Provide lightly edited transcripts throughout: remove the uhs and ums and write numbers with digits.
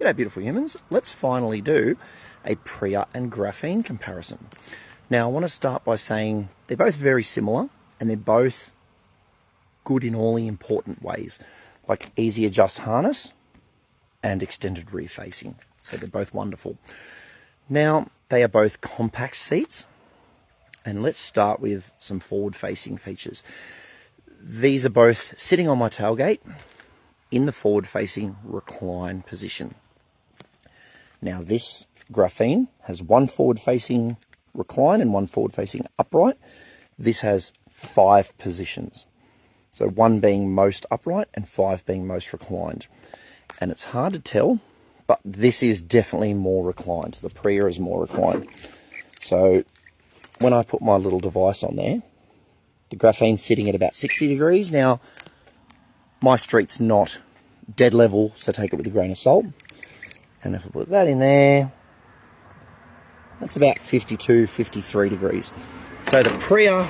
G'day beautiful humans, let's finally do a Pria and Graphene comparison. Now I want to start by saying they're both very similar and they're both good in all the important ways, like easy adjust harness and extended rear facing. So they're both wonderful. Now they are both compact seats, and let's start with some forward facing features. These are both sitting on my tailgate in the forward facing recline position. Now this Graphene has one forward facing recline and one forward facing upright. This has 5 positions. So 1 being most upright and 5 being most reclined. And it's hard to tell, but this is definitely more reclined. The Pria is more reclined. So when I put my little device on there, the Graphene's sitting at about 60 degrees. Now, my street's not dead level, so take it with a grain of salt. And if I put that in there, that's about 52, 53 degrees. So the Pria,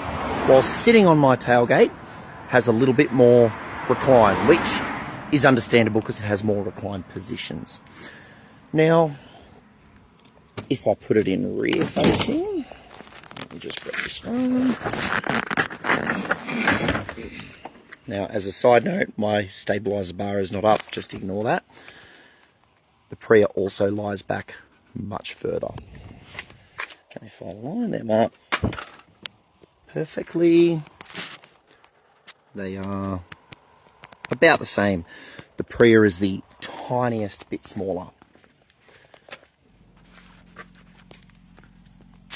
while sitting on my tailgate, has a little bit more recline, which is understandable because it has more reclined positions. Now, if I put it in rear facing, let me just grab this one. Now, as a side note, my stabilizer bar is not up, just ignore that. The Pria also lies back much further. And if I line them up perfectly, they are about the same. The Pria is the tiniest bit smaller.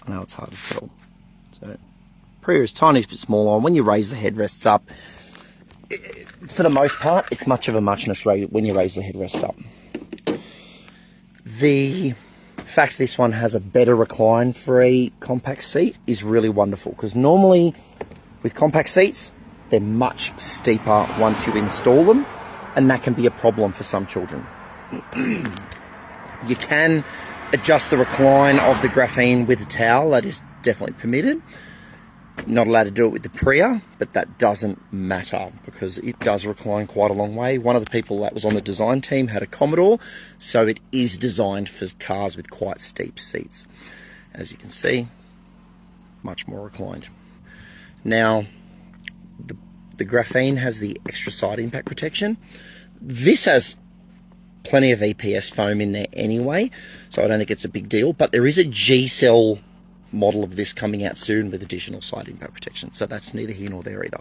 I know it's hard to tell. So, Pria is tiniest bit smaller, and when you raise the headrests up, for the most part, it's much of a muchness when you raise the headrests up. The fact this one has a better recline for a compact seat is really wonderful, because normally with compact seats, they're much steeper once you install them, and that can be a problem for some children. You can adjust the recline of the Graphene with a towel. That is definitely permitted. Not allowed to do it with the Pria, but that doesn't matter because it does recline quite a long way. One of the people that was on the design team had a Commodore, so it is designed for cars with quite steep seats. As you can see, much more reclined. Now, the Graphene has the extra side impact protection. This has plenty of EPS foam in there anyway, so I don't think it's a big deal, but there is a G-cell model of this coming out soon with additional side impact protection, so that's neither here nor there either.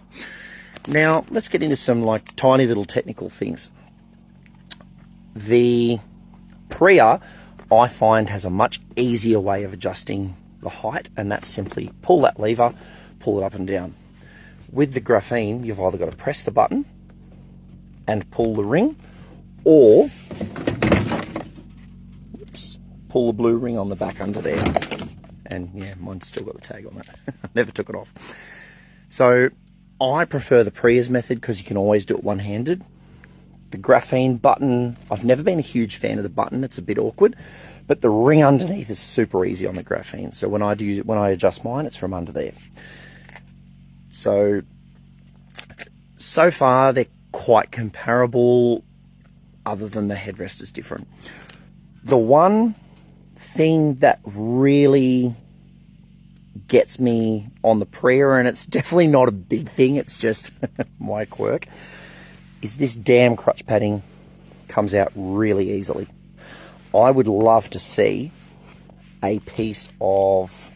Now let's get into some like tiny little technical things. The Pria, I find, has a much easier way of adjusting the height, and that's simply pull that lever, pull it up and down. With the Graphene, you've either got to press the button and pull the ring, or pull the blue ring on the back under there. And yeah, mine's still got the tag on it. Never took it off. So I prefer the Pria's method because you can always do it one-handed. The Graphene button, I've never been a huge fan of the button. It's a bit awkward, but the ring underneath is super easy on the Graphene. So when I adjust mine, it's from under there. So far they're quite comparable, other than the headrest is different. The one thing that really gets me on the Pria, and it's definitely not a big thing, it's just my quirk, is this damn crutch padding comes out really easily. I would love to see a piece of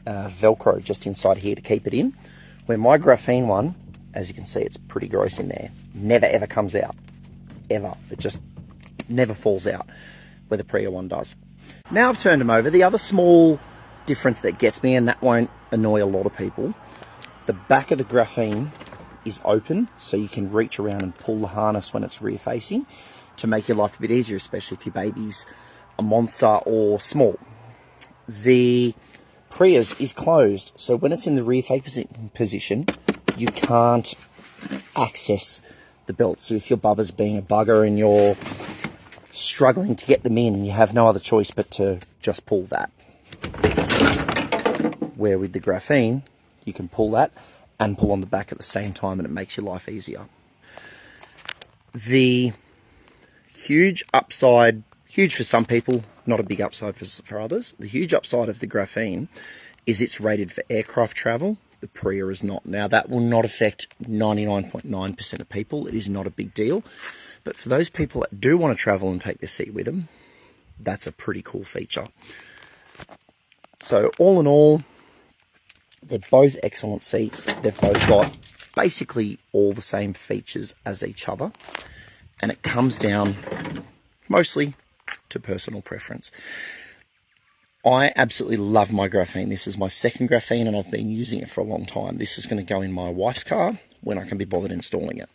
Velcro just inside here to keep it in, where my Graphene one, as you can see, it's pretty gross in there, never ever comes out, ever. It just never falls out, where the Pria one does. Now I've turned them over, the other small difference that gets me, and that won't annoy a lot of people, the back of the Graphene is open, so you can reach around and pull the harness when it's rear facing to make your life a bit easier, especially if your baby's a monster or small. The Pria's is closed, so when it's in the rear facing position, you can't access the belt. So if your bubba's being a bugger and you're struggling to get them in, you have no other choice but to just pull that. Where with the Graphene, you can pull that and pull on the back at the same time, and it makes your life easier. The huge upside, huge for some people, not a big upside for others. The huge upside of the graphene is it's rated for aircraft travel. The Pria is not. Now, that will not affect 99.9% of people. It is not a big deal. But for those people that do want to travel and take their seat with them, that's a pretty cool feature. So all in all, they're both excellent seats. They've both got basically all the same features as each other. And it comes down mostly to personal preference. I absolutely love my graphene. This is my second graphene and I've been using it for a long time. This is going to go in my wife's car when I can be bothered installing it.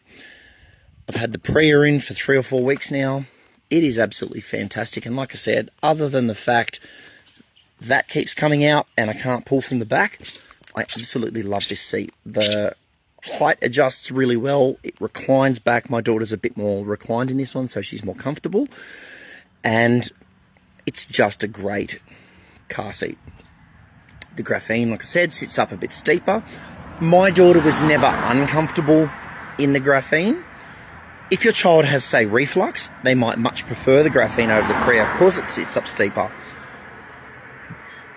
I've had the Pria in for 3 or 4 weeks now. It is absolutely fantastic. And like I said, other than the fact that keeps coming out and I can't pull from the back, I absolutely love this seat. The height adjusts really well. It reclines back. My daughter's a bit more reclined in this one, so she's more comfortable. And it's just a great car seat. The graphene, like I said, sits up a bit steeper. My daughter was never uncomfortable in the graphene. If your child has, say, reflux, they might much prefer the graphene over the Pria because it sits up steeper.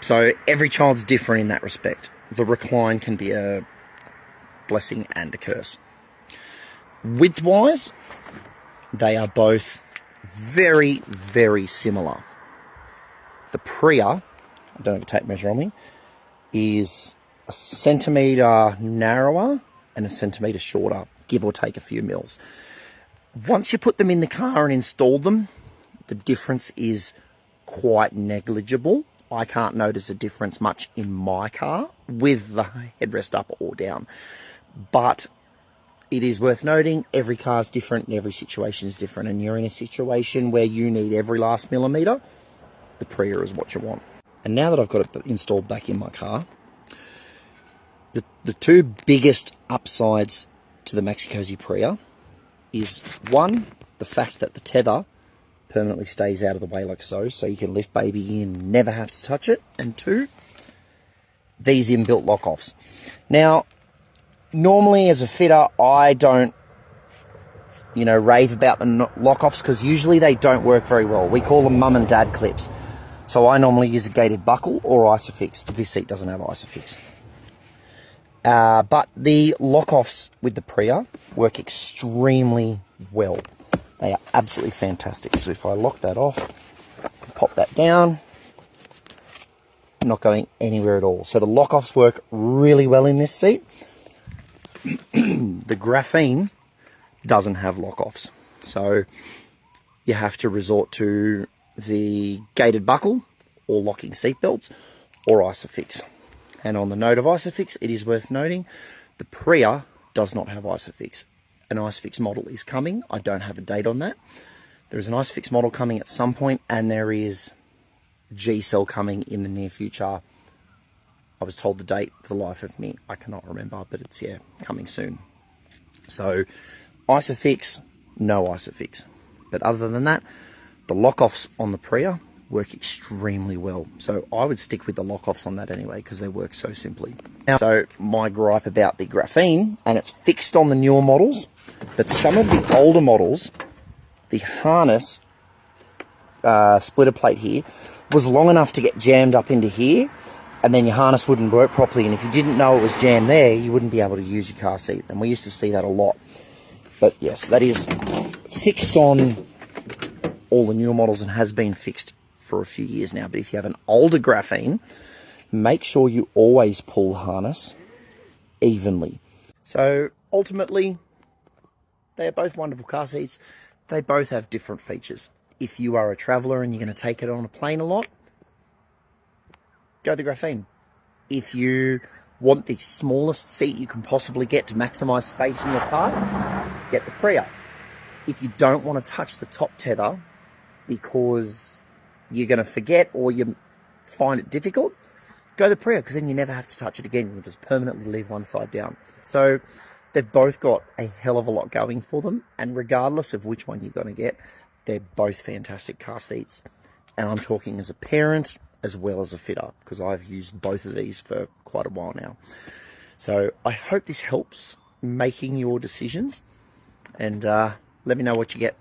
So every child's different in that respect. The recline can be a blessing and a curse. Width-wise, they are both very, very similar. The Pria, I don't have a tape measure on me, is a centimetre narrower and a centimetre shorter, give or take a few mils. Once you put them in the car and install them, the difference is quite negligible. I can't notice a difference much in my car with the headrest up or down. But it is worth noting, every car is different and every situation is different. And you're in a situation where you need every last millimetre, the Pria is what you want. And now that I've got it installed back in my car, the two biggest upsides to the Maxi Cosi Pria is, one, the fact that the tether permanently stays out of the way like so you can lift baby in, never have to touch it. And two, these inbuilt lock-offs. Now, normally as a fitter, I don't, rave about the lock-offs because usually they don't work very well. We call them mum and dad clips. So I normally use a gated buckle or Isofix. This seat doesn't have Isofix. But the lock-offs with the Pria work extremely well. They are absolutely fantastic. So if I lock that off, pop that down, not going anywhere at all. So the lock-offs work really well in this seat. The graphene doesn't have lock-offs. So you have to resort to the gated buckle or locking seat belts or Isofix. And on the note of Isofix, it is worth noting the Pria does not have Isofix. An Isofix model is coming. I don't have a date on that. There is an Isofix model coming at some point, and there is G-Cell coming in the near future. I was told the date for the life of me. I cannot remember, but it's, coming soon. So Isofix, no Isofix. But other than that, the lock-offs on the Pria work extremely well. So I would stick with the lock-offs on that anyway because they work so simply. Now, so my gripe about the graphene, and it's fixed on the newer models, but some of the older models, the harness splitter plate here was long enough to get jammed up into here, and then your harness wouldn't work properly, and if you didn't know it was jammed there, you wouldn't be able to use your car seat, and we used to see that a lot. But yes, that is fixed on all the newer models and has been fixed for a few years now. But if you have an older graphene, make sure you always pull the harness evenly. So ultimately, they are both wonderful car seats. They both have different features. If you are a traveller and you're going to take it on a plane a lot, go the graphene. If you want the smallest seat you can possibly get to maximise space in your car, get the Pria. If you don't want to touch the top tether because you're going to forget or you find it difficult, go the Pria, because then you never have to touch it again. You'll just permanently leave one side down. So they've both got a hell of a lot going for them, and regardless of which one you're going to get, they're both fantastic car seats. And I'm talking as a parent as well as a fitter, because I've used both of these for quite a while now. So I hope this helps making your decisions, and let me know what you get.